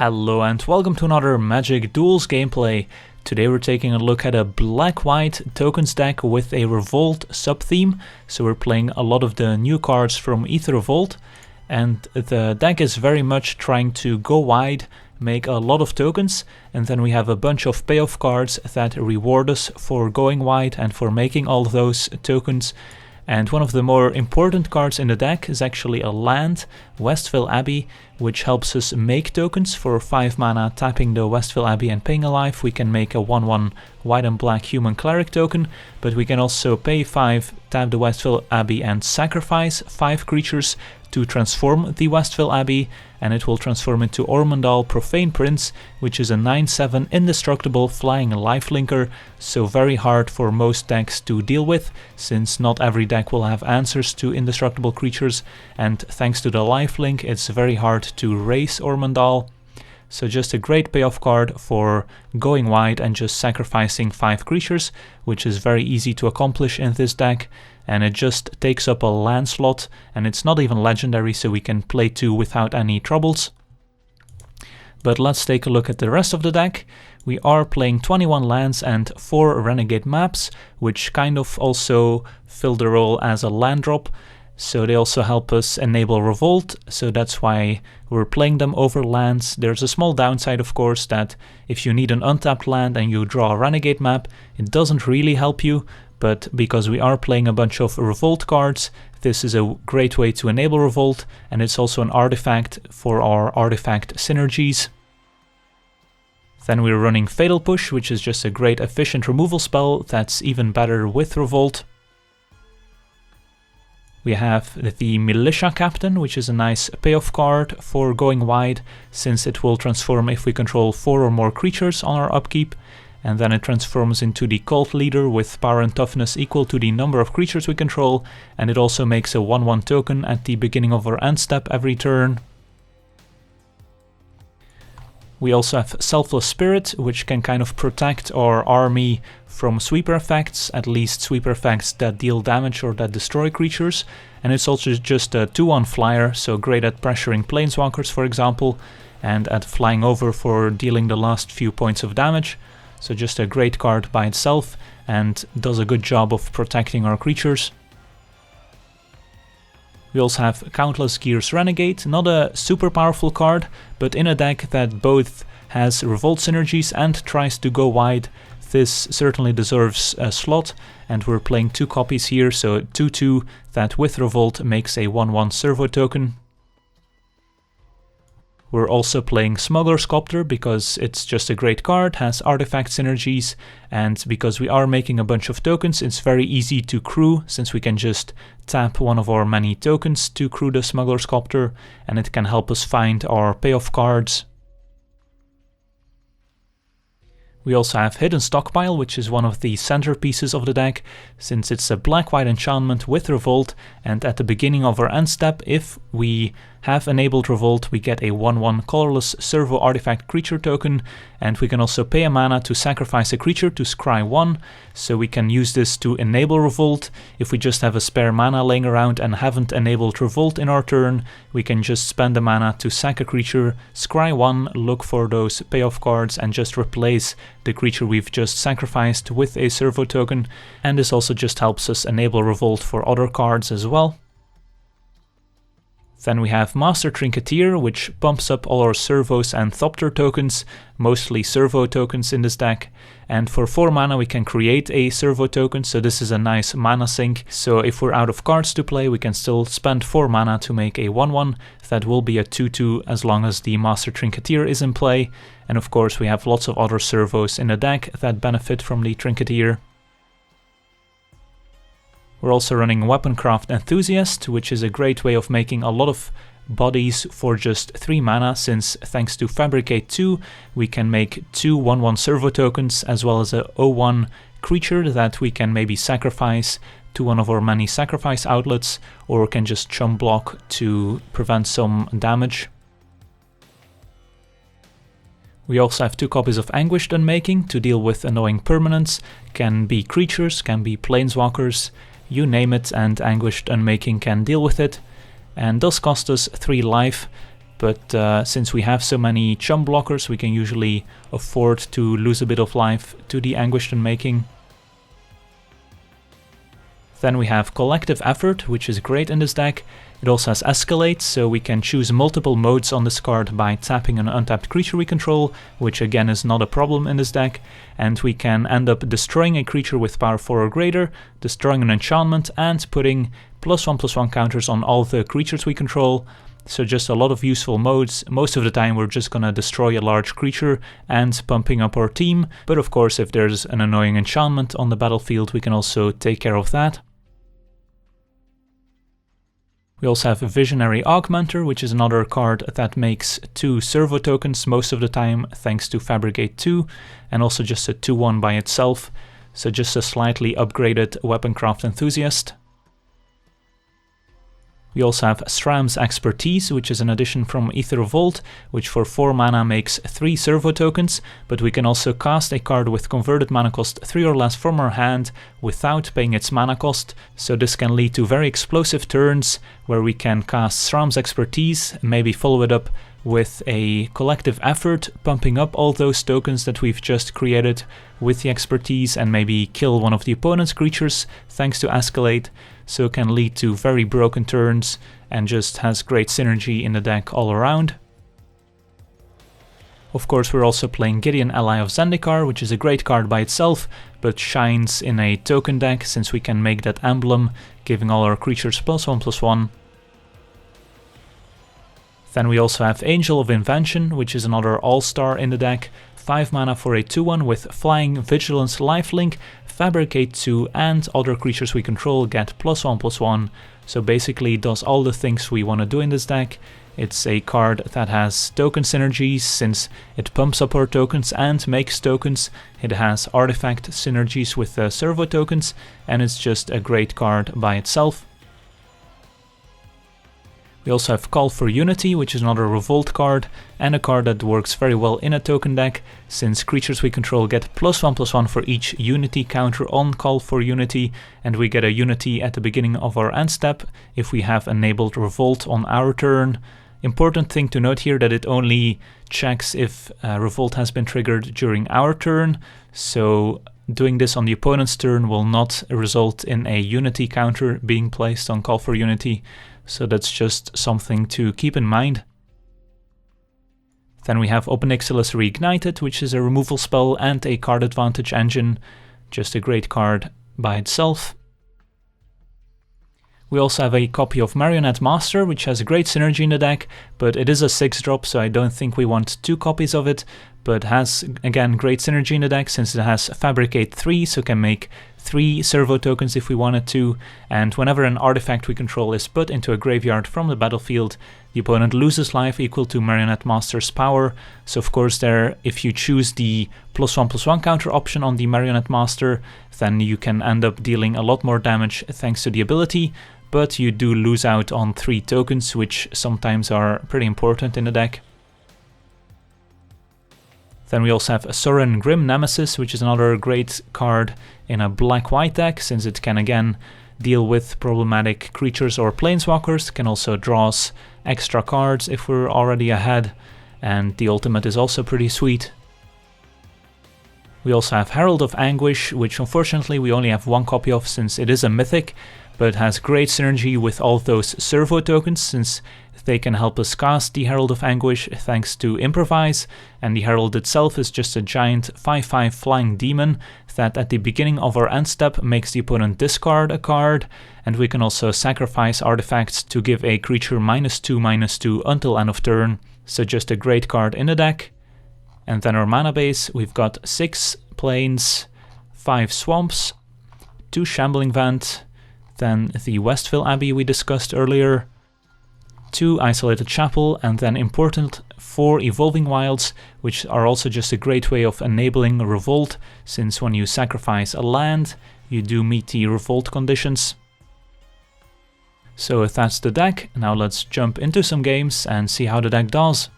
Hello and welcome to another Magic Duels gameplay. Today we're taking a look at a black-white tokens deck with a Revolt sub-theme. So we're playing a lot of the new cards from Aether Revolt, and the deck is very much trying to go wide, make a lot of tokens, and then we have a bunch of payoff cards that reward us for going wide and for making all those tokens. And one of the more important cards in the deck is actually a land, Westvale Abbey, which helps us make tokens. For 5 mana, tapping the Westvale Abbey and paying a life, we can make a 1/1 white and black human cleric token, but we can also pay 5, tap the Westvale Abbey and sacrifice 5 creatures to transform the Westvale Abbey, and it will transform into Ormondal Profane Prince, which is a 9/7 indestructible flying lifelinker, so very hard for most decks to deal with, since not every deck will have answers to indestructible creatures, and thanks to the lifelink it's very hard to raise Ormondal. So just a great payoff card for going wide and just sacrificing 5 creatures, which is very easy to accomplish in this deck, and it just takes up a land slot, and it's not even legendary, so we can play 2 without any troubles. But let's take a look at the rest of the deck. We are playing 21 lands and 4 Renegade Maps, which kind of also fill the role as a land drop. So they also help us enable Revolt, so that's why we're playing them over lands. There's a small downside, of course, that if you need an untapped land and you draw a Renegade Map, it doesn't really help you, but because we are playing a bunch of Revolt cards, this is a great way to enable Revolt, and it's also an artifact for our artifact synergies. Then we're running Fatal Push, which is just a great efficient removal spell that's even better with Revolt. We have the Militia Captain, which is a nice payoff card for going wide, since it will transform if we control 4 or more creatures on our upkeep, and then it transforms into the Cult Leader with power and toughness equal to the number of creatures we control, and it also makes a 1/1 token at the beginning of our end step every turn. We also have Selfless Spirit, which can kind of protect our army from sweeper effects, at least sweeper effects that deal damage or that destroy creatures. And it's also just a 2/1 flyer, so great at pressuring planeswalkers, for example, and at flying over for dealing the last few points of damage. So just a great card by itself, and does a good job of protecting our creatures. We also have Countless Gears Renegade, not a super powerful card, but in a deck that both has Revolt synergies and tries to go wide, this certainly deserves a slot, and we're playing 2 copies here, so 2/2 that with Revolt makes a 1/1 servo token. We're also playing Smuggler's Copter because it's just a great card, has artifact synergies, and because we are making a bunch of tokens, it's very easy to crew, since we can just tap one of our many tokens to crew the Smuggler's Copter, and it can help us find our payoff cards. We also have Hidden Stockpile, which is one of the centerpieces of the deck, since it's a black-white enchantment with Revolt, and at the beginning of our end step, if we have enabled Revolt, we get a 1/1 colorless servo artifact creature token, and we can also pay a mana to sacrifice a creature to scry 1, so we can use this to enable Revolt. If we just have a spare mana laying around and haven't enabled Revolt in our turn, we can just spend the mana to sack a creature, scry 1, look for those payoff cards, and just replace the creature we've just sacrificed with a servo token, and this also just helps us enable Revolt for other cards as well. Then we have Master Trinketeer, which pumps up all our servos and Copter tokens, mostly servo tokens in this deck. And for 4 mana we can create a servo token, so this is a nice mana sink. So if we're out of cards to play, we can still spend 4 mana to make a 1/1. That will be a 2/2 as long as the Master Trinketeer is in play. And of course we have lots of other servos in the deck that benefit from the Trinketeer. We're also running Weaponcraft Enthusiast, which is a great way of making a lot of bodies for just 3 mana, since thanks to Fabricate 2 we can make 2 1/1 servo tokens as well as a 0/1 creature that we can maybe sacrifice to one of our many sacrifice outlets, or can just chum block to prevent some damage. We also have 2 copies of Anguished Unmaking to deal with annoying permanents, can be creatures, can be planeswalkers, you name it, and Anguished Unmaking can deal with it, and does cost us 3 life, but since we have so many chump blockers, we can usually afford to lose a bit of life to the Anguished Unmaking. Then we have Collective Effort, which is great in this deck. It also has Escalate, so we can choose multiple modes on this card by tapping an untapped creature we control, which again is not a problem in this deck. And we can end up destroying a creature with power 4 or greater, destroying an enchantment, and putting +1/+1 counters on all the creatures we control. So just a lot of useful modes. Most of the time we're just gonna destroy a large creature and pumping up our team. But of course, if there's an annoying enchantment on the battlefield, we can also take care of that. We also have a Visionary Augmenter, which is another card that makes 2 servo tokens most of the time, thanks to Fabricate 2, and also just a 2/1 by itself, so just a slightly upgraded Weaponcraft Enthusiast. We also have Sram's Expertise, which is an addition from Aether Revolt, which for 4 mana makes 3 servo tokens, but we can also cast a card with converted mana cost 3 or less from our hand without paying its mana cost, so this can lead to very explosive turns where we can cast Sram's Expertise, maybe follow it up with a Collective Effort, pumping up all those tokens that we've just created with the Expertise, and maybe kill one of the opponent's creatures thanks to Escalate, so it can lead to very broken turns and just has great synergy in the deck all around. Of course, we're also playing Gideon, Ally of Zendikar, which is a great card by itself, but shines in a token deck since we can make that emblem, giving all our creatures +1/+1. Then we also have Angel of Invention, which is another all-star in the deck. 5 mana for a 2/1 with Flying, Vigilance, Lifelink, Fabricate 2, and other creatures we control get +1/+1. So basically it does all the things we want to do in this deck. It's a card that has token synergies since it pumps up our tokens and makes tokens. It has artifact synergies with the servo tokens, and it's just a great card by itself. We also have Call for Unity, which is another Revolt card, and a card that works very well in a token deck, since creatures we control get +1/+1 for each Unity counter on Call for Unity, and we get a Unity at the beginning of our end step if we have enabled Revolt on our turn. Important thing to note here that it only checks if Revolt has been triggered during our turn, so doing this on the opponent's turn will not result in a Unity counter being placed on Call for Unity. So that's just something to keep in mind. Then we have Ob Nixilis Reignited, which is a removal spell and a card advantage engine. Just a great card by itself. We also have a copy of Marionette Master, which has a great synergy in the deck, but it is a 6-drop, so I don't think we want 2 copies of it, but has, again, great synergy in the deck since it has Fabricate 3, so can make 3 servo tokens if we wanted to, and whenever an artifact we control is put into a graveyard from the battlefield, the opponent loses life equal to Marionette Master's power. So of course there, if you choose the +1/+1 counter option on the Marionette Master, then you can end up dealing a lot more damage thanks to the ability, but you do lose out on 3 tokens, which sometimes are pretty important in the deck. Then we also have a Sorin Grim Nemesis, which is another great card in a black-white deck, since it can again deal with problematic creatures or planeswalkers, can also draw us extra cards if we're already ahead, and the ultimate is also pretty sweet. We also have Herald of Anguish, which unfortunately we only have 1 copy of since it is a mythic, but has great synergy with all those servo tokens since they can help us cast the Herald of Anguish thanks to Improvise, and the Herald itself is just a giant 5/5 flying demon that at the beginning of our end step makes the opponent discard a card, and we can also sacrifice artifacts to give a creature -2/-2 until end of turn, so just a great card in the deck. And then our mana base, we've got 6 plains, 5 swamps, 2 Shambling Vent, then the Westvale Abbey we discussed earlier, 2 Isolated Chapel, and then important 4 Evolving Wilds, which are also just a great way of enabling a Revolt, since when you sacrifice a land, you do meet the Revolt conditions. So if that's the deck, now let's jump into some games and see how the deck does.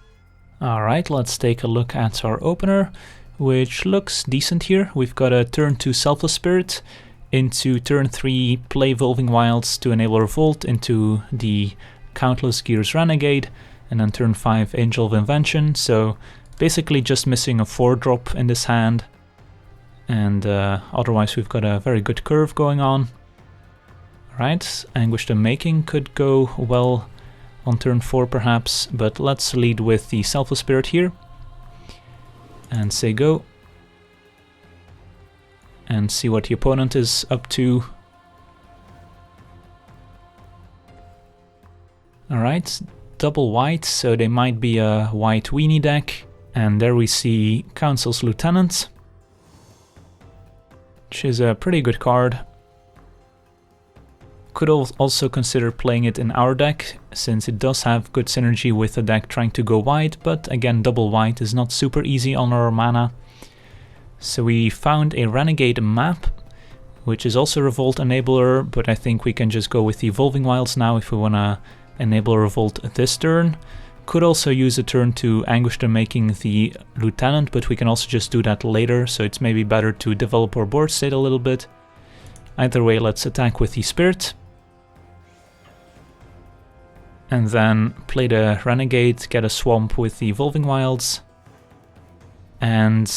Alright, let's take a look at our opener, which looks decent here. We've got a turn 2 Selfless Spirit, into turn 3 play Evolving Wilds to enable Revolt, into the Countless Gears Renegade, and then turn 5 Angel of Invention, so basically just missing a 4-drop in this hand, and otherwise we've got a very good curve going on. Alright, Anguished Unmaking could go well on turn 4 perhaps, but let's lead with the Selfless Spirit here, and say go, and see what the opponent is up to. Alright, double white, so they might be a white weenie deck, and there we see Council's Lieutenant, which is a pretty good card. Could also consider playing it in our deck, since it does have good synergy with a deck trying to go white, but again double white is not super easy on our mana. So we found a Renegade Map, which is also Revolt enabler, but I think we can just go with the Evolving Wilds now if we want to enable Revolt this turn. Could also use a turn to Anguished Unmaking the Lieutenant, but we can also just do that later, so it's maybe better to develop our board state a little bit. Either way, let's attack with the Spirit. And then play the Renegade, get a swamp with the Evolving Wilds. And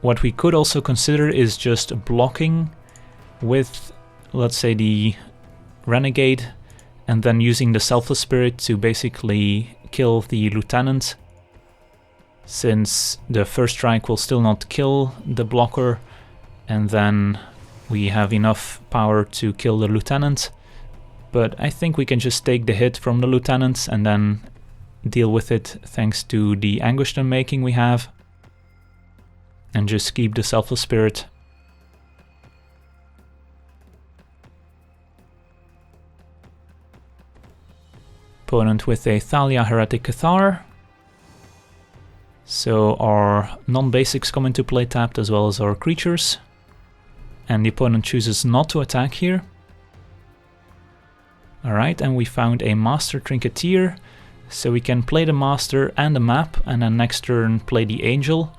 what we could also consider is just blocking with, let's say, the Renegade, and then using the Selfless Spirit to basically kill the Lieutenant, since the first strike will still not kill the blocker, and then we have enough power to kill the Lieutenant. But I think we can just take the hit from the Lieutenant and then deal with it thanks to the Anguished Unmaking we have, and just keep the Selfless Spirit. Opponent with a Thalia Heretic Cathar. So our non-basics come into play tapped as well as our creatures. And the opponent chooses not to attack here. Alright, and we found a Master Trinketeer, so we can play the Master and the map, and then next turn play the Angel.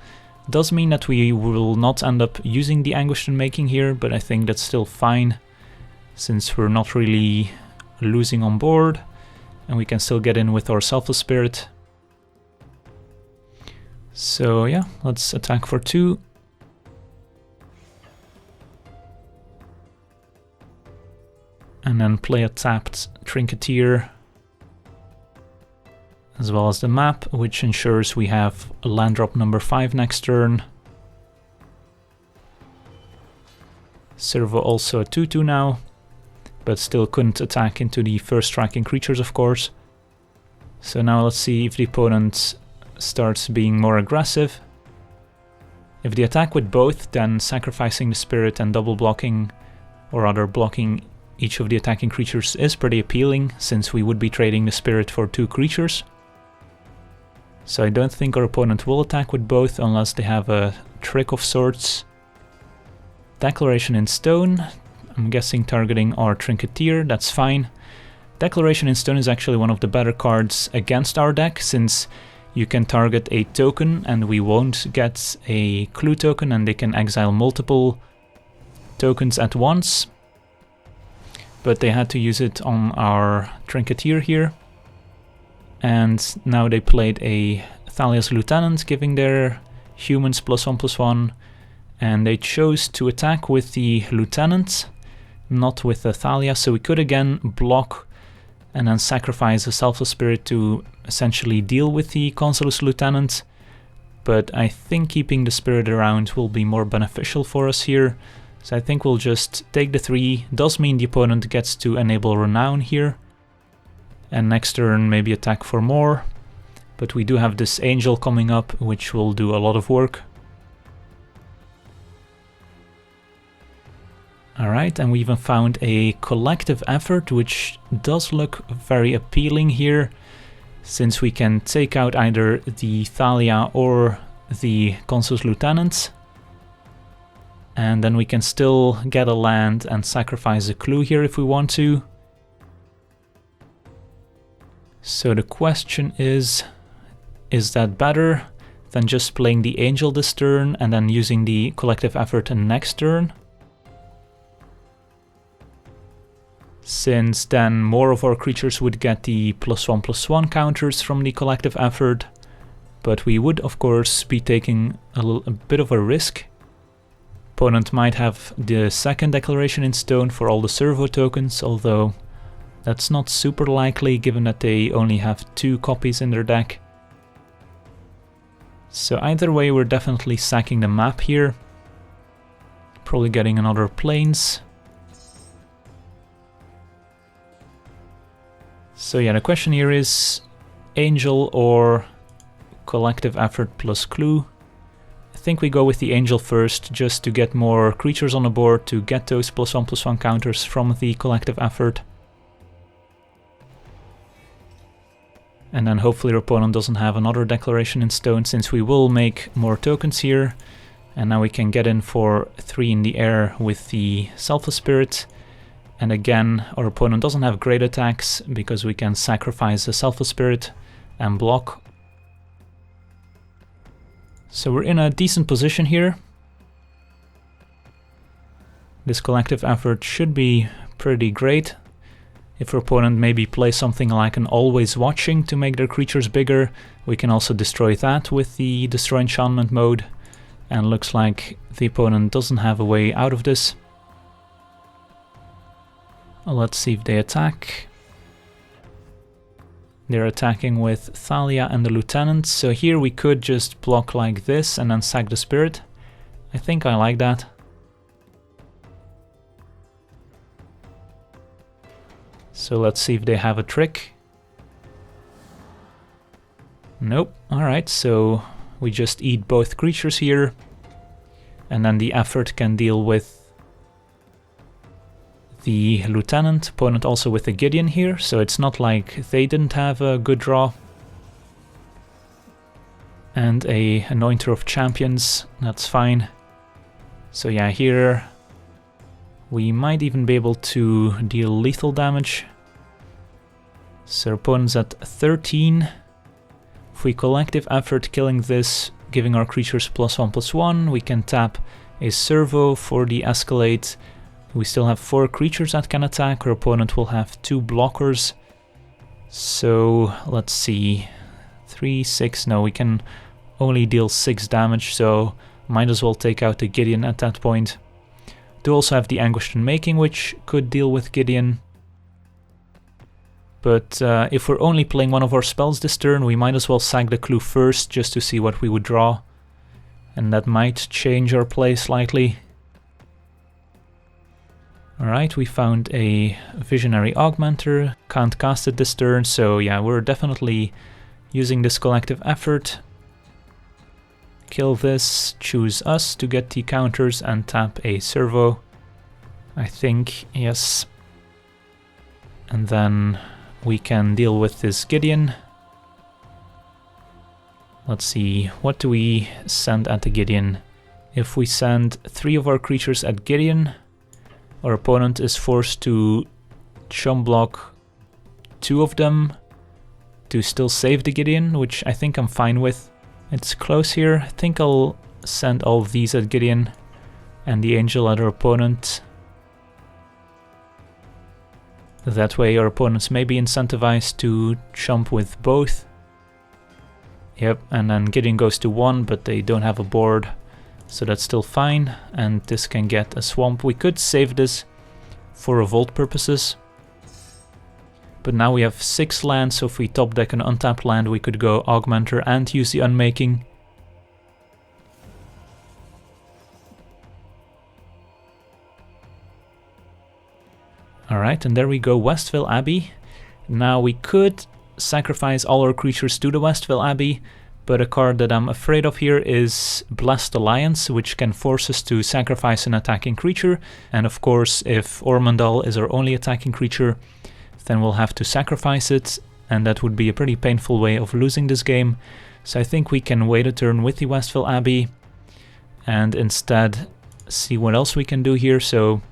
Does mean that we will not end up using the Anguished Unmaking here, but I think that's still fine, since we're not really losing on board, and we can still get in with our Selfless Spirit. So yeah, let's attack for 2. And then play a tapped Trinketeer, as well as the map, which ensures we have a land drop number 5 next turn. Servo also a 2/2 now, but still couldn't attack into the first striking creatures, of course. So now let's see if the opponent starts being more aggressive. If they attack with both, then sacrificing the Spirit and double blocking, or rather blocking each of the attacking creatures, is pretty appealing, since we would be trading the Spirit for 2 creatures. So I don't think our opponent will attack with both unless they have a trick of sorts. Declaration in Stone, I'm guessing targeting our Trinketeer, that's fine. Declaration in Stone is actually one of the better cards against our deck, since you can target a token and we won't get a clue token, and they can exile multiple tokens at once. But they had to use it on our Trinketeer here. And now they played a Thalia's Lieutenant, giving their humans +1/+1. And they chose to attack with the Lieutenant, not with the Thalia. So we could again block and then sacrifice a Selfless Spirit to essentially deal with the Consul's Lieutenant. But I think keeping the Spirit around will be more beneficial for us here. So I think we'll just take the 3, does mean the opponent gets to enable Renown here. And next turn maybe attack for more. But we do have this Angel coming up, which will do a lot of work. Alright, and we even found a Collective Effort, which does look very appealing here, since we can take out either the Thalia or the Consul's Lieutenant. And then we can still get a land and sacrifice a clue here if we want to. So the question is that better than just playing the Angel this turn and then using the Collective Effort next turn? since then more of our creatures would get the +1/+1 counters from the collective effort, but we would of course be taking a bit of a risk. Opponent might have the second declaration in stone for all the servo tokens, although that's not super likely given that they only have 2 copies in their deck. So either way, we're definitely sacking the map here. Probably getting another plains. So yeah, the question here is Angel or collective effort plus clue. I think we go with the Angel first, just to get more creatures on the board, to get those +1/+1 counters from the collective effort. And then hopefully our opponent doesn't have another declaration in stone, since we will make more tokens here. And now we can get in for 3 in the air with the Selfless Spirit. And again, our opponent doesn't have great attacks, because we can sacrifice the Selfless Spirit and block. So we're in a decent position here. This collective effort should be pretty great. If our opponent maybe plays something like an Always Watching to make their creatures bigger, we can also destroy that with the Destroy Enchantment mode. And looks like the opponent doesn't have a way out of this. Let's see if they attack. They're attacking with Thalia and the Lieutenant, so here we could just block like this and then sack the Spirit. I think I like that. So let's see if they have a trick. Nope. Alright, so we just eat both creatures here. And then the effort can deal with the Lieutenant. Opponent also with the Gideon here, so it's not like they didn't have a good draw. And a Anointer of Champions, that's fine. So yeah, here we might even be able to deal lethal damage. So opponent's at 13. If we collective effort killing this, giving our creatures +1/+1, we can tap a servo for the escalate. We still have 4 creatures that can attack. Our opponent will have 2 blockers. So let's see, 3, 6, no, we can only deal 6 damage, so might as well take out the Gideon at that point. Do also have the Anguished Unmaking, which could deal with Gideon. But if we're only playing one of our spells this turn, we might as well sack the clue first, just to see what we would draw. And that might change our play slightly. Alright, we found a Visionary Augmenter, can't cast it this turn, so yeah, we're definitely using this collective effort. Kill this, choose us to get the counters and tap a servo. I think, yes. And then we can deal with this Gideon. Let's see, what do we send at the Gideon? If we send 3 of our creatures at Gideon, our opponent is forced to chum block 2 of them to still save the Gideon, which I think I'm fine with. It's close here. I think I'll send all of these at Gideon and the Angel at our opponent. That way our opponents may be incentivized to chump with both. Yep, and then Gideon goes to 1, but they don't have a board. So that's still fine, and this can get a swamp. We could save this for revolt purposes. But now we have 6 lands, so if we top deck an untapped land, we could go Augmenter and use the Unmaking. Alright, and there we go, Westvale Abbey. Now we could sacrifice all our creatures to the Westvale Abbey, but a card that I'm afraid of here is Blessed Alliance, which can force us to sacrifice an attacking creature. And of course, if Ormondal is our only attacking creature, then we'll have to sacrifice it, and that would be a pretty painful way of losing this game. So I think we can wait a turn with the Westvale Abbey, and instead see what else we can do here. So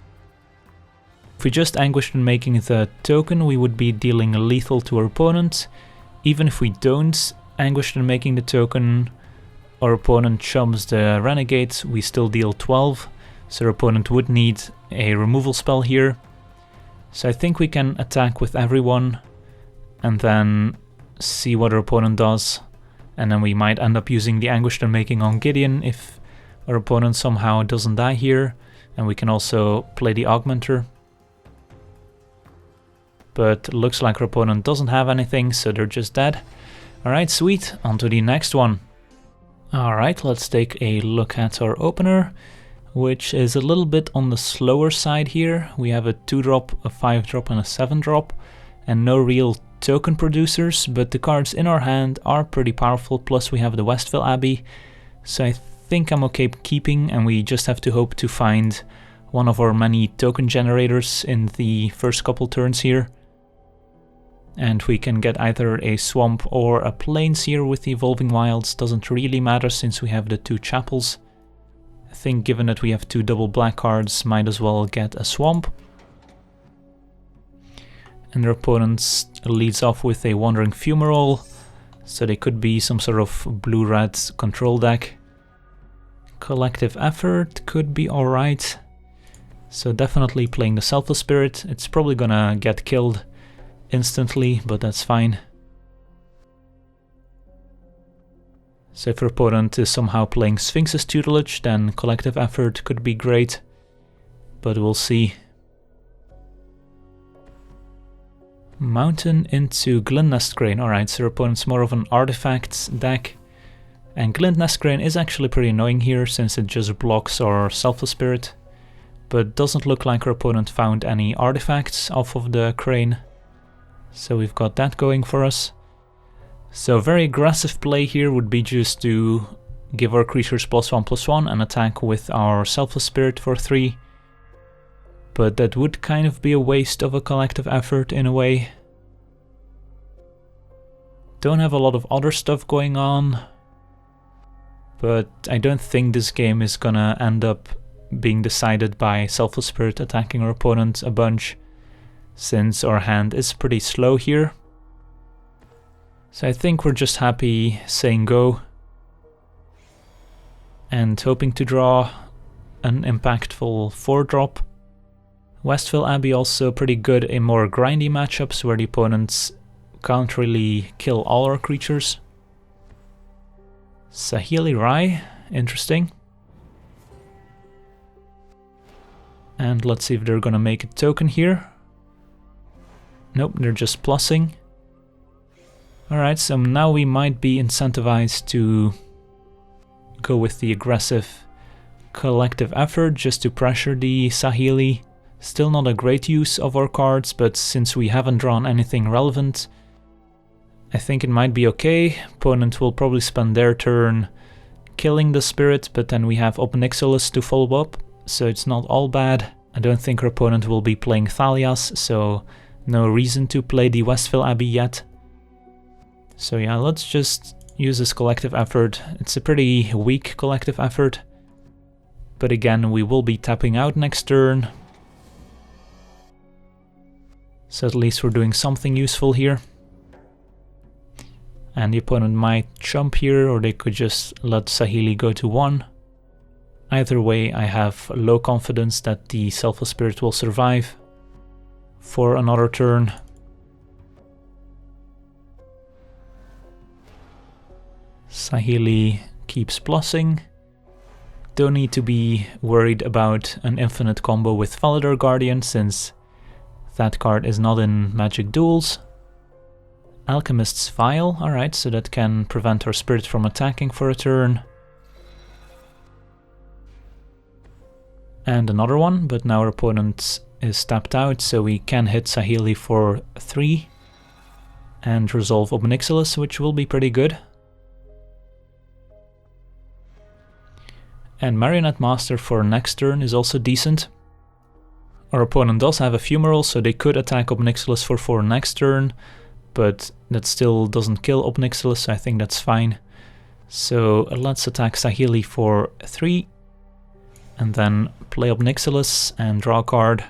if we just Anguished Unmaking the token, we would be dealing lethal to our opponent. Even if we don't Anguished Unmaking the token, our opponent chumps the Renegade, we still deal 12, so our opponent would need a removal spell here. So I think we can attack with everyone and then see what our opponent does. And then we might end up using the Anguished Unmaking on Gideon if our opponent somehow doesn't die here. And we can also play the Augmenter. But looks like our opponent doesn't have anything, so they're just dead. Alright, sweet. On to the next one. Alright, let's take a look at our opener, which is a little bit on the slower side here. We have a 2-drop, a 5-drop and a 7-drop, and no real token producers, but the cards in our hand are pretty powerful, plus we have the Westvale Abbey, so I think I'm okay keeping, and we just have to hope to find one of our many token generators in the first couple turns here. And we can get either a swamp or a plains here with the Evolving Wilds, doesn't really matter since we have the 2 chapels. I think given that we have 2 double black cards, might as well get a swamp. And their opponent leads off with a Wandering Fumarole, so they could be some sort of blue-red control deck. Collective Effort could be alright, so definitely playing the Selfless Spirit. It's probably gonna get killed instantly, but that's fine. So if your opponent is somehow playing Sphinx's Tutelage, then Collective Effort could be great, but we'll see. Mountain into Glint Nestgrain. Alright, so your opponent's more of an artifacts deck. And Glint Nestgrain is actually pretty annoying here since it just blocks our Selfless Spirit. But doesn't look like our opponent found any artifacts off of the crane. So we've got that going for us. So very aggressive play here would be just to give our creatures +1/+1 and attack with our Selfless Spirit for 3. But that would kind of be a waste of a Collective Effort in a way. Don't have a lot of other stuff going on, but I don't think this game is gonna end up being decided by Selfless Spirit attacking our opponent a bunch, since our hand is pretty slow here. So I think we're just happy saying go and hoping to draw an impactful 4-drop. Westvale Abbey also pretty good in more grindy matchups where the opponents can't really kill all our creatures. Saheeli Rai, interesting. And let's see if they're gonna make a token here. Nope, they're just plussing. Alright, so now we might be incentivized to go with the aggressive Collective Effort just to pressure the Saheeli. Still not a great use of our cards, but since we haven't drawn anything relevant, I think it might be okay. Opponent will probably spend their turn killing the spirit, but then we have Ob Nixilis to follow up, so it's not all bad. I don't think our opponent will be playing Thalias, so no reason to play the Westvale Abbey yet. So yeah, let's just use this Collective Effort. It's a pretty weak Collective Effort, but again, we will be tapping out next turn. So at least we're doing something useful here. And the opponent might jump here, or they could just let Saheeli go to 1. Either way, I have low confidence that the Selfless Spirit will survive for another turn. Saheeli keeps plussing. Don't need to be worried about an infinite combo with Validar Guardian, since that card is not in Magic Duels. Alchemist's Vial, alright, so that can prevent our spirit from attacking for a turn. And another one, but now our opponent is tapped out, so we can hit Saheeli for 3 and resolve Ob Nixilis, which will be pretty good. And Marionette Master for next turn is also decent. Our opponent does have a Fumarole, so they could attack Ob Nixilis for 4 next turn, but that still doesn't kill Ob Nixilis, so I think that's fine. So let's attack Saheeli for 3, and then play Ob Nixilis and draw a card.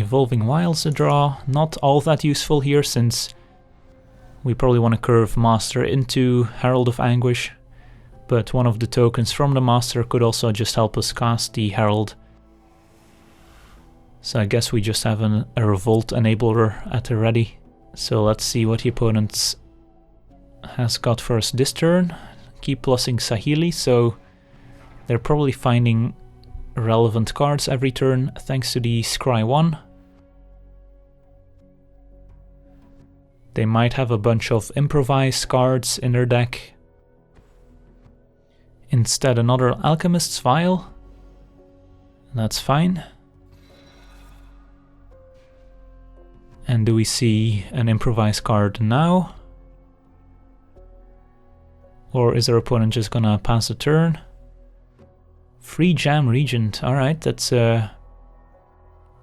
Evolving Wilds a draw. Not all that useful here, since we probably want to curve Master into Herald of Anguish, but one of the tokens from the Master could also just help us cast the Herald. So I guess we just have a Revolt enabler at the ready. So let's see what the opponent has got for us this turn. Keep plussing Saheeli, so they're probably finding relevant cards every turn thanks to the Scry 1. They might have a bunch of improvised cards in their deck. Instead, another Alchemist's Vial. That's fine. And do we see an improvised card now? Or is our opponent just gonna pass the turn? Free Jam Regent. Alright, that's a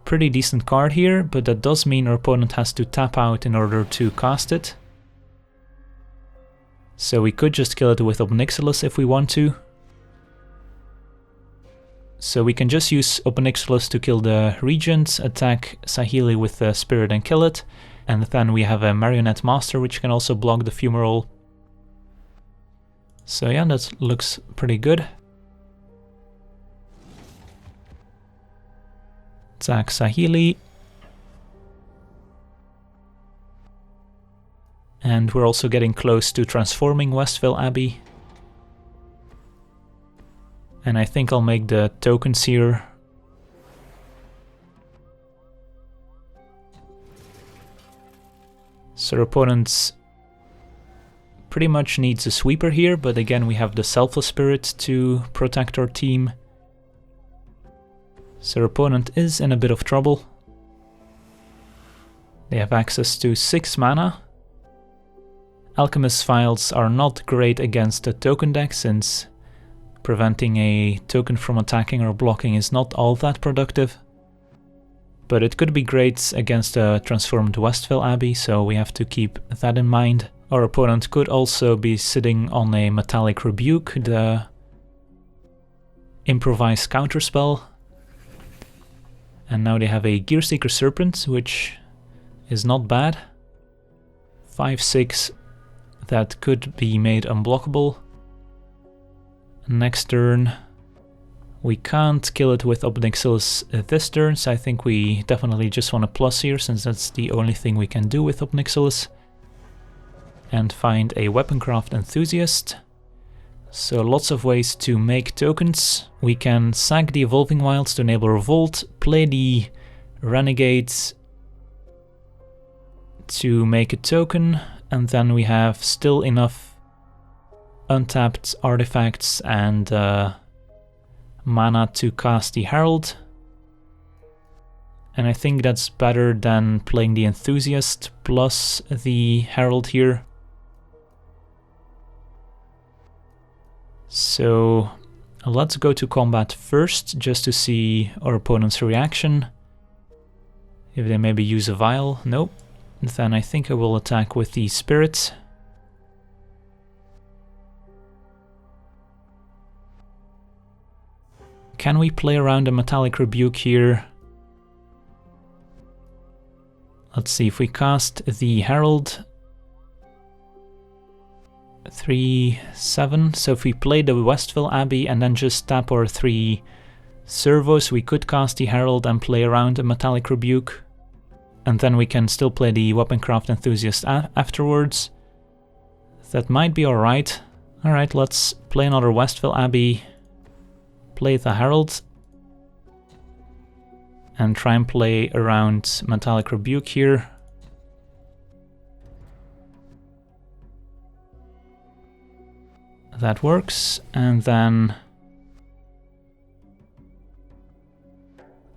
pretty decent card here, but that does mean our opponent has to tap out in order to cast it. So we could just kill it with Ob Nixilis if we want to. So we can just use Ob Nixilis to kill the Regent, attack Saheeli with the Spirit and kill it, and then we have a Marionette Master which can also block the Fumarole. So yeah, that looks pretty good. Attack Saheeli. And we're also getting close to transforming Westvale Abbey. And I think I'll make the tokens here. So our opponent pretty much needs a sweeper here, but again we have the Selfless Spirit to protect our team. So our opponent is in a bit of trouble. They have access to 6 mana. Alchemist's Vials are not great against the token deck, since preventing a token from attacking or blocking is not all that productive. But it could be great against a transformed Westvale Abbey, so we have to keep that in mind. Our opponent could also be sitting on a Metallic Rebuke, the improvised counterspell. And now they have a Gearseeker Serpent, which is not bad. 5/6 that could be made unblockable. Next turn, we can't kill it with Ob Nixilis this turn, so I think we definitely just want to plus here, since that's the only thing we can do with Ob Nixilis. And find a Weaponcraft Enthusiast. So lots of ways to make tokens. We can sack the Evolving Wilds to enable Revolt, play the Renegades to make a token, and then we have still enough untapped artifacts and mana to cast the Herald. And I think that's better than playing the Enthusiast plus the Herald here. So let's go to combat first, just to see our opponent's reaction. If they maybe use a Vial, nope. Then I think I will attack with the Spirit. Can we play around a Metallic Rebuke here? Let's see, if we cast the Herald, 3/7. So if we play the Westvale Abbey and then just tap our 3 servos, we could cast the Herald and play around a Metallic Rebuke. And then we can still play the Weaponcraft Enthusiast afterwards. That might be alright. Alright, let's play another Westvale Abbey, play the Herald, and try and play around Metallic Rebuke here. That works, and then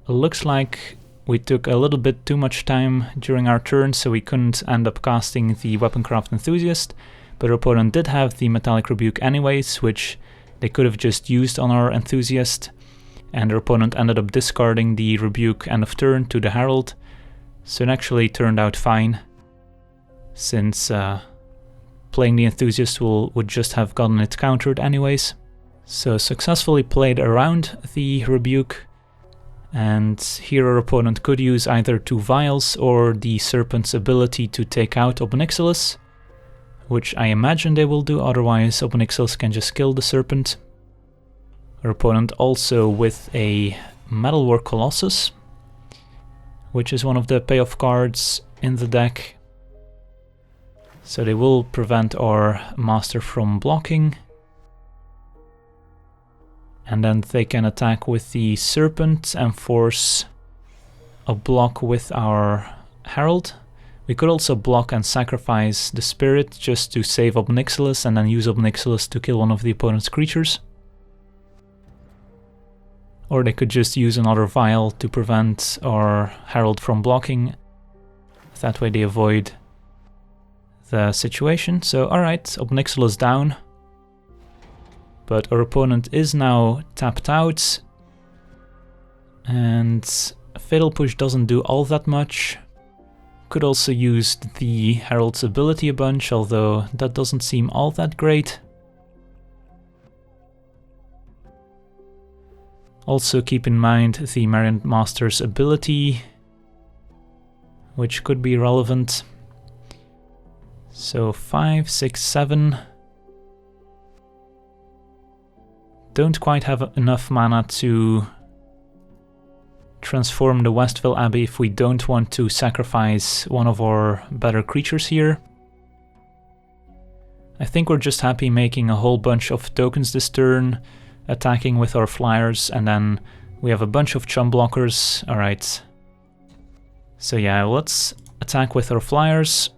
it looks like we took a little bit too much time during our turn, so we couldn't end up casting the Weaponcraft Enthusiast, but our opponent did have the Metallic Rebuke anyways, which they could have just used on our Enthusiast, and our opponent ended up discarding the Rebuke end of turn to the Herald, so it actually turned out fine, since playing the Enthusiast would just have gotten it countered anyways. So successfully played around the Rebuke, And here our opponent could use either 2 vials or the Serpent's ability to take out Ob Nixilis, which I imagine they will do, otherwise Ob Nixilis can just kill the Serpent. Our opponent also with a Metalwork Colossus, which is one of the payoff cards in the deck. So they will prevent our Master from blocking. And then they can attack with the Serpent and force a block with our Herald. We could also block and sacrifice the Spirit just to save Ob Nixilis and then use Ob Nixilis to kill one of the opponent's creatures. Or they could just use another vial to prevent our Herald from blocking. That way they avoid the situation. So alright, Ob Nixilis down. But our opponent is now tapped out. And Fatal Push doesn't do all that much. Could also use the Herald's ability a bunch, although that doesn't seem all that great. Also keep in mind the Marionette Master's ability, which could be relevant. So 5, 6, 7. Don't quite have enough mana to transform the Westvale Abbey if we don't want to sacrifice one of our better creatures here. I think we're just happy making a whole bunch of tokens this turn, attacking with our flyers, and then we have a bunch of chum blockers. Alright. So yeah, let's attack with our flyers.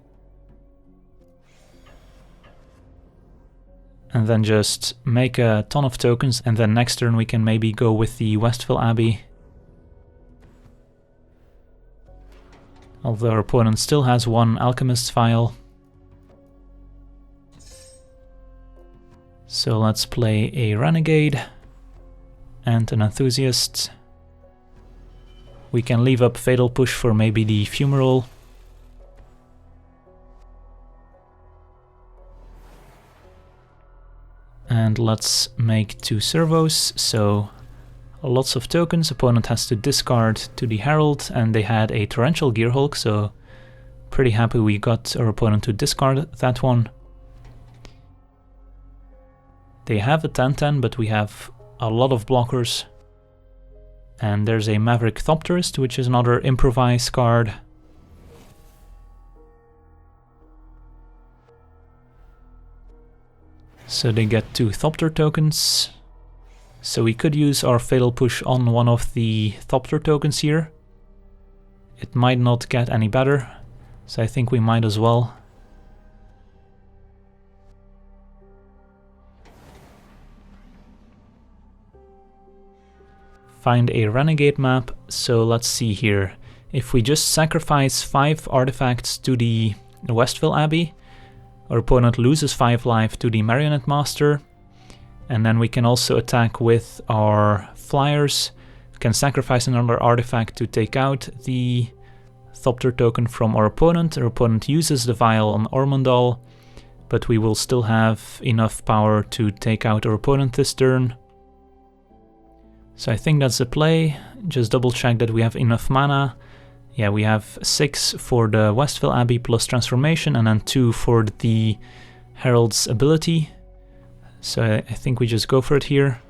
And then just make a ton of tokens, and then next turn we can maybe go with the Westvale Abbey. Although our opponent still has 1 Alchemist's Vial. So let's play a Renegade and an Enthusiast. We can leave up Fatal Push for maybe the Fumarole. And let's make 2 servos, so lots of tokens. Opponent has to discard to the Herald, and they had a Torrential Gearhulk, so pretty happy we got our opponent to discard that one. They have a 10-10, but we have a lot of blockers. And there's a Maverick Thopterist, which is another improvise card. So they get 2 Thopter tokens. So we could use our Fatal Push on one of the Thopter tokens here. It might not get any better, so I think we might as well. Find a Renegade Map, so let's see here. If we just sacrifice 5 artifacts to the Westvale Abbey, our opponent loses 5 life to the Marionette Master, and then we can also attack with our flyers. We can sacrifice another artifact to take out the Thopter token from our opponent. Our opponent uses the vial on Ormondal, but we will still have enough power to take out our opponent this turn. So I think that's the play. Just double check that we have enough mana. Yeah, we have 6 for the Westvale Abbey plus transformation, and then 2 for the Herald's ability. So I think we just go for it here.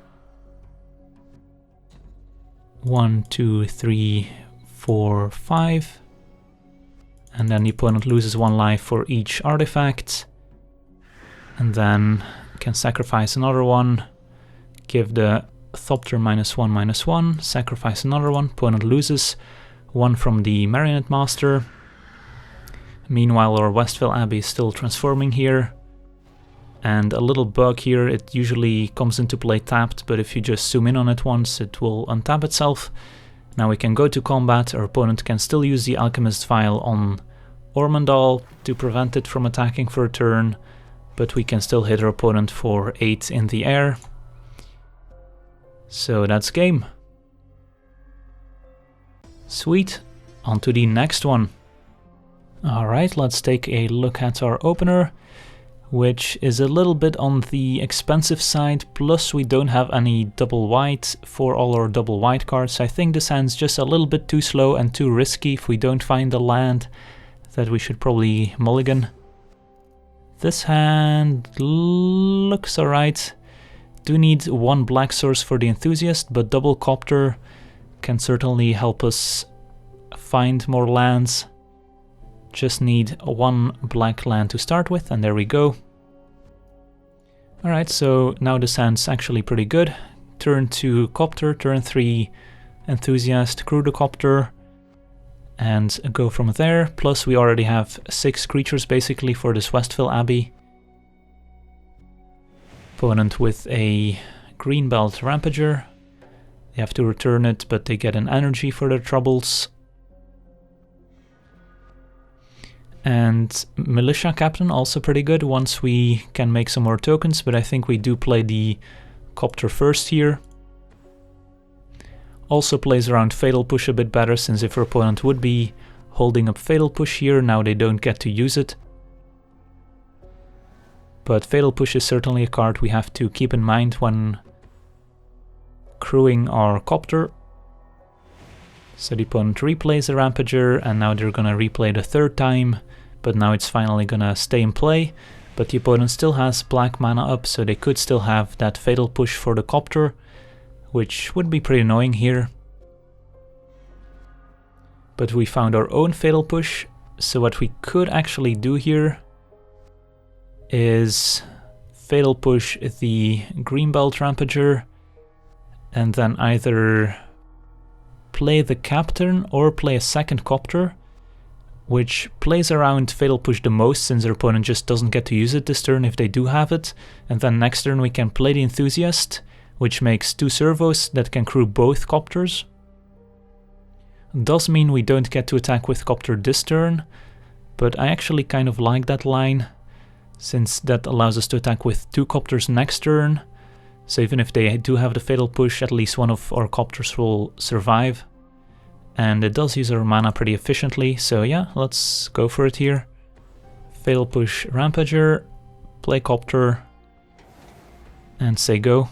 1, 2, 3, 4, 5. And then the opponent loses 1 life for each artifact. And then can sacrifice another one. Give the Thopter -1/-1, sacrifice another one. Opponent loses 1 from the Marionette Master. Meanwhile, our Westvale Abbey is still transforming here. And a little bug here, it usually comes into play tapped, but if you just zoom in on it once, it will untap itself. Now we can go to combat. Our opponent can still use the Alchemist's Vial on Ormondal to prevent it from attacking for a turn, but we can still hit our opponent for 8 in the air. So that's game. Sweet, on to the next one. Alright, let's take a look at our opener. which is a little bit on the expensive side, plus we don't have any double white for all our double white cards. I think this hand's just a little bit too slow and too risky. If we don't find a land, that we should probably mulligan. This hand looks alright. Do need one black source for the Enthusiast, but double Copter can certainly help us find more lands. Just need one black land to start with, and there we go. Alright, so now this hand's actually pretty good. Turn 2 Copter, turn 3 Enthusiast, crew the Copter, and go from there. Plus we already have 6 creatures basically for this Westvale Abbey. Opponent with a green belt Rampager. They have to return it, but they get an energy for their troubles. And Militia Captain, also pretty good once we can make some more tokens, but I think we do play the Copter first here. Also plays around Fatal Push a bit better, since if our opponent would be holding up Fatal Push here, now they don't get to use it. But Fatal Push is certainly a card we have to keep in mind when crewing our Copter. So the opponent replays the Rampager, and now they're gonna replay the third time, but now it's finally gonna stay in play. But the opponent still has black mana up, so they could still have that Fatal Push for the Copter, which would be pretty annoying here. But we found our own Fatal Push, so what we could actually do here is Fatal Push the green belt Rampager, and then either play the Captain or play a second Copter, which plays around Fatal Push the most, since their opponent just doesn't get to use it this turn if they do have it. And then next turn we can play the Enthusiast, which makes 2 servos that can crew both Copters. Does mean we don't get to attack with Copter this turn, but I actually kind of like that line, since that allows us to attack with 2 Copters next turn. So even if they do have the Fatal Push, at least one of our Copters will survive. And it does use our mana pretty efficiently, so yeah, let's go for it here. Fatal Push Rampager, play Copter, and say go.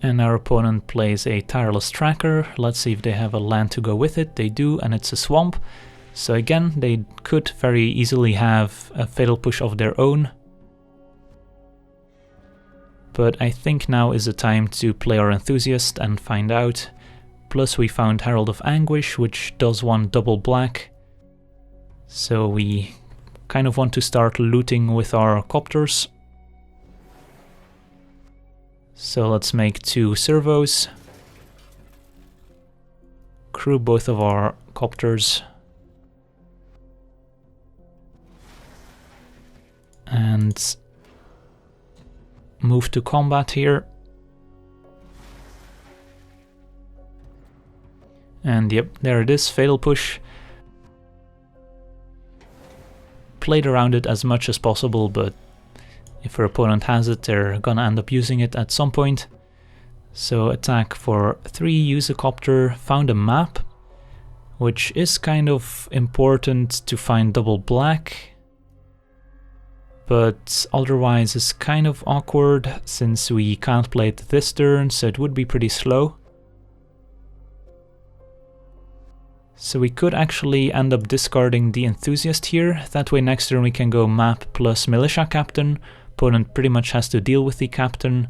And our opponent plays a Tireless Tracker. Let's see if they have a land to go with it. They do, and it's a swamp. So again, they could very easily have a Fatal Push of their own. But I think now is the time to play our Enthusiast and find out. Plus we found Herald of Anguish, which does one double black. So we kind of want to start looting with our Copters. So let's make 2 servos. Crew both of our Copters. And move to combat here. And yep, there it is, Fatal Push. Played around it as much as possible, but if our opponent has it, they're gonna end up using it at some point. So attack for 3, use a Copter, found a map, which is kind of important to find double black. But otherwise it's kind of awkward, since we can't play it this turn, so it would be pretty slow. So we could actually end up discarding the Enthusiast here. That way next turn we can go map plus Militia Captain. Opponent pretty much has to deal with the Captain,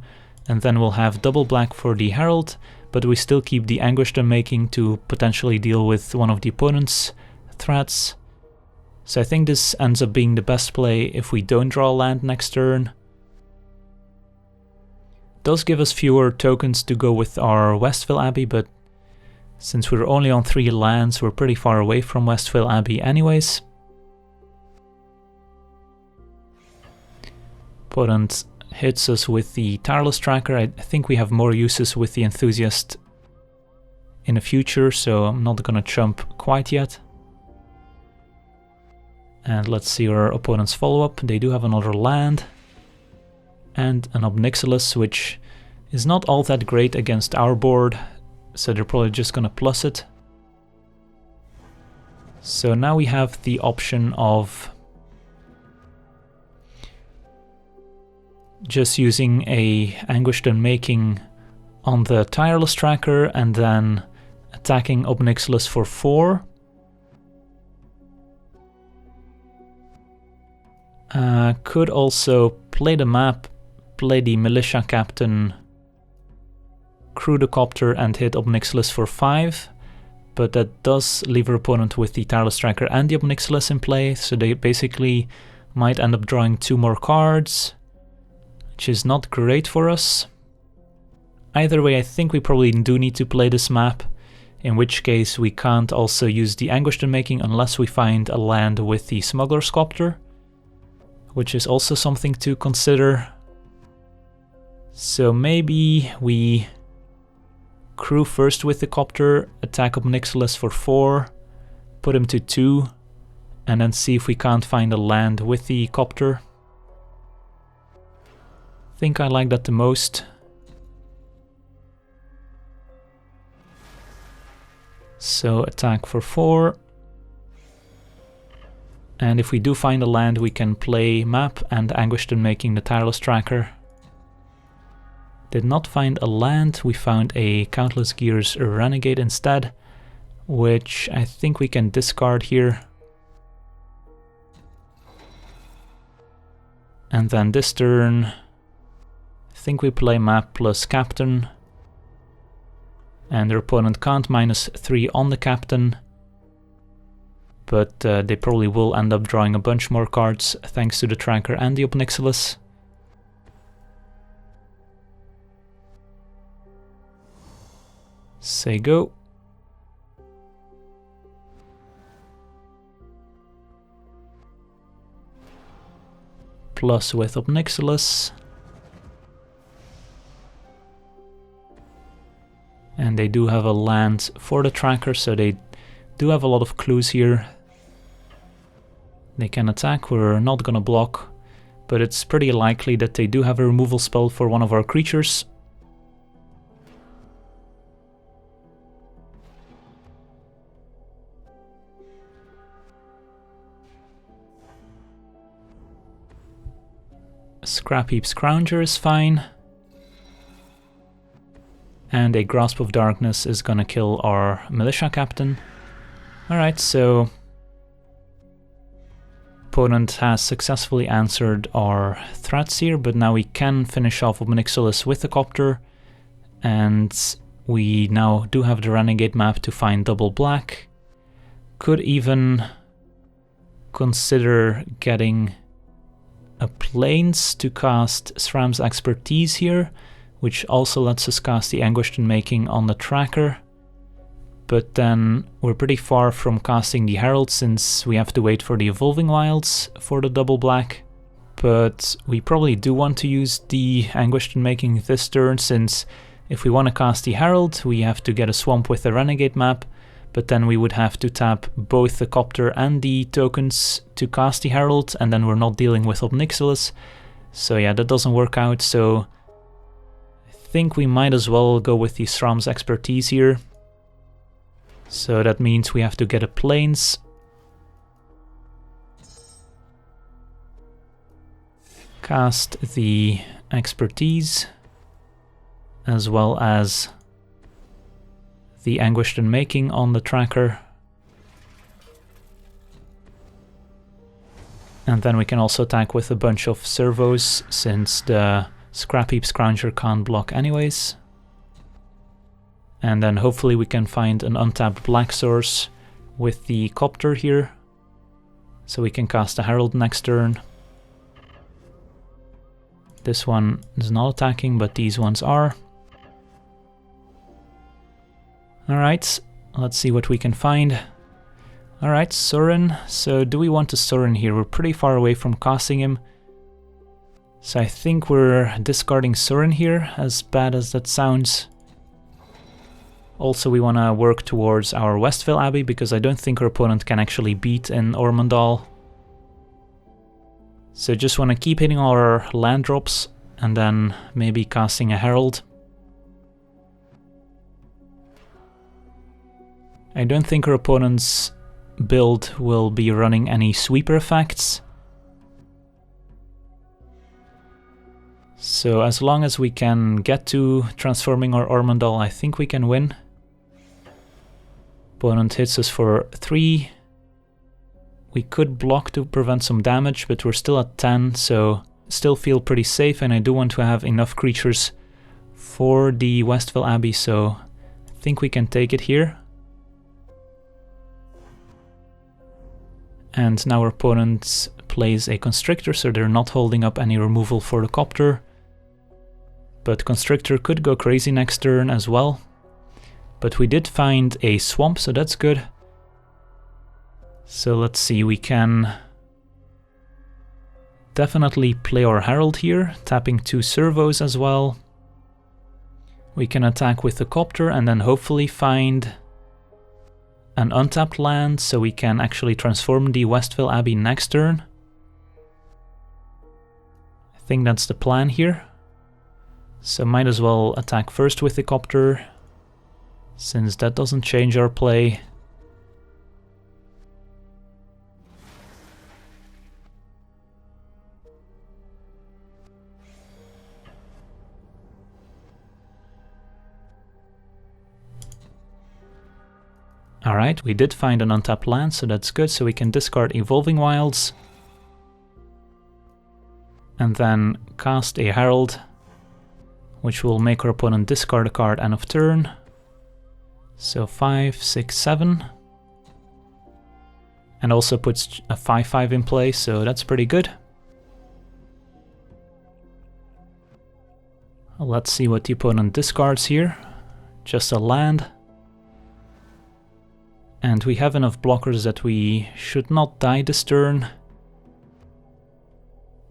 and then we'll have double black for the Herald, but we still keep the Anguished Unmaking to potentially deal with one of the opponent's threats. So I think this ends up being the best play if we don't draw land next turn. Does give us fewer tokens to go with our Westvale Abbey, but since we're only on 3 lands, we're pretty far away from Westvale Abbey anyways. Opponent hits us with the Tireless Tracker. I think we have more uses with the Enthusiast in the future, so I'm not gonna chump quite yet. And let's see our opponent's follow-up. They do have another land and an Ob Nixilis, which is not all that great against our board, so they're probably just gonna plus it. So now we have the option of just using a Anguished Unmaking on the Tireless tracker and then attacking Ob Nixilis for 4. Could also play the map, play the Militia Captain, crew the Copter and hit Ob Nixilis for 5. But that does leave our opponent with the Tireless Tracker and the Ob Nixilis in play, so they basically might end up drawing 2 more cards, which is not great for us. Either way, I think we probably do need to play this map, in which case we can't also use the Anguished Unmaking unless we find a land with the Smuggler's Copter, which is also something to consider. So maybe we crew first with the Copter, attack Ob Nixilis for 4, put him to 2, and then see if we can't find a land with the Copter. I think I like that the most. So attack for 4. And if we do find a land, we can play map and Anguished Unmaking the Tireless Tracker. Did not find a land, we found a Countless Gears Renegade instead, which I think we can discard here. And then this turn, I think we play map plus Captain. And their opponent can't -3 on the Captain. But they probably will end up drawing a bunch more cards thanks to the tracker and the Ob Nixilis. Say go. Plus with Ob Nixilis. And they do have a land for the tracker, so they do have a lot of clues here. They can attack, we're not gonna block, but it's pretty likely that they do have a removal spell for one of our creatures. Scrapheap Scrounger is fine. And a Grasp of Darkness is gonna kill our Militia Captain. Alright, so opponent has successfully answered our threats here, but now we can finish off Ob Nixilis with the Copter, and we now do have the Renegade Map to find double black. Could even consider getting a Plains to cast Sram's Expertise here, which also lets us cast the Anguished Unmaking on the tracker. But then we're pretty far from casting the Herald since we have to wait for the Evolving Wilds for the double black. But we probably do want to use the Anguished Unmaking this turn, since if we want to cast the Herald we have to get a swamp with the Renegade Map, but then we would have to tap both the Copter and the tokens to cast the Herald, and then we're not dealing with Ob Nixilis. So yeah, that doesn't work out, so I think we might as well go with the Sram's Expertise here. So that means we have to get a Plains. Cast the Expertise, as well as the Anguished Unmaking on the tracker. And then we can also attack with a bunch of servos, since the Scrapheap Scrounger can't block anyways. And then hopefully we can find an untapped black source with the Copter here, so we can cast a Herald next turn. This one is not attacking, but these ones are. Alright, let's see what we can find. Alright, Sorin. So do we want to Sorin here? We're pretty far away from casting him. So I think we're discarding Sorin here, as bad as that sounds. Also, we want to work towards our Westvale Abbey, because I don't think our opponent can actually beat in Ormondal. So just want to keep hitting all our land drops, and then maybe casting a Herald. I don't think our opponent's build will be running any sweeper effects. So as long as we can get to transforming our Ormondal, I think we can win. Opponent hits us for 3. We could block to prevent some damage, but we're still at 10, so still feel pretty safe, and I do want to have enough creatures for the Westvale Abbey, so I think we can take it here. And now our opponent plays a Constrictor, so they're not holding up any removal for the Copter. But Constrictor could go crazy next turn as well. But we did find a Swamp, so that's good. So let's see, we can definitely play our Herald here, tapping 2 servos as well. We can attack with the Copter and then hopefully find an untapped land, so we can actually transform the Westvale Abbey next turn. I think that's the plan here. So might as well attack first with the Copter, since that doesn't change our play. Alright, we did find an untapped land, so that's good, so we can discard Evolving Wilds. And then cast a Herald, which will make our opponent discard a card end of turn. So 5, 6, 7. And also puts a 5/5 in play, so that's pretty good. Let's see what the opponent discards here. Just a land. And we have enough blockers that we should not die this turn.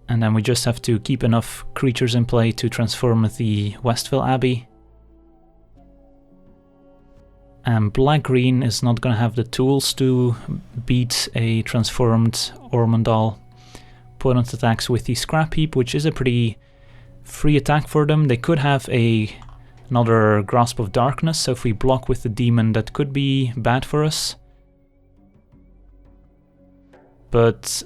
And then we just have to keep enough creatures in play to transform the Westvale Abbey. And black-green is not going to have the tools to beat a transformed Ormondal. Opponent attacks with the Scrap Heap, which is a pretty free attack for them. They could have another Grasp of Darkness, so if we block with the Demon, that could be bad for us. But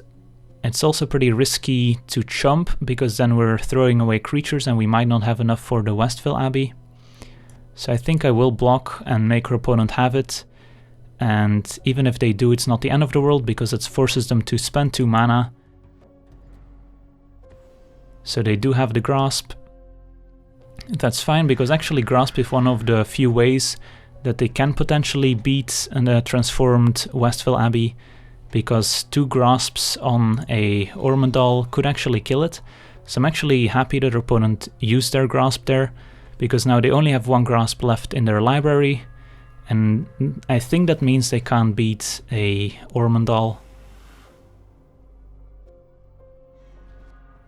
it's also pretty risky to chump, because then we're throwing away creatures and we might not have enough for the Westvale Abbey. So I think I will block and make our opponent have it. And even if they do, it's not the end of the world, because it forces them to spend 2 mana. So they do have the Grasp. That's fine, because actually Grasp is one of the few ways that they can potentially beat a transformed Westvale Abbey, because 2 Grasps on a Ormondal could actually kill it. So I'm actually happy that our opponent used their Grasp there, because now they only have 1 Grasp left in their library, and I think that means they can't beat a Ormondal.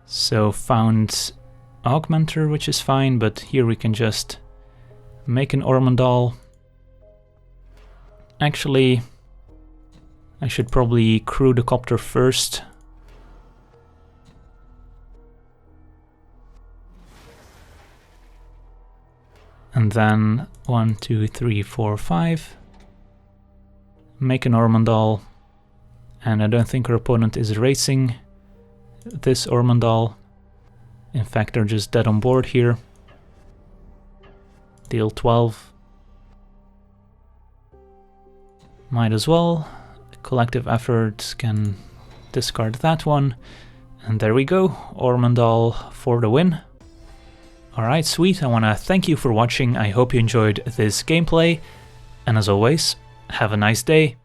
So found Augmenter, which is fine, but here we can just make an Ormondal. Actually, I should probably crew the Copter first. And then 1, 2, 3, 4, 5. Make an Ormondal. And I don't think our opponent is racing this Ormondal. In fact, they're just dead on board here. Deal 12. Might as well. Collective effort can discard that one. And there we go. Ormondal for the win. Alright, sweet. I want to thank you for watching. I hope you enjoyed this gameplay. And as always, have a nice day.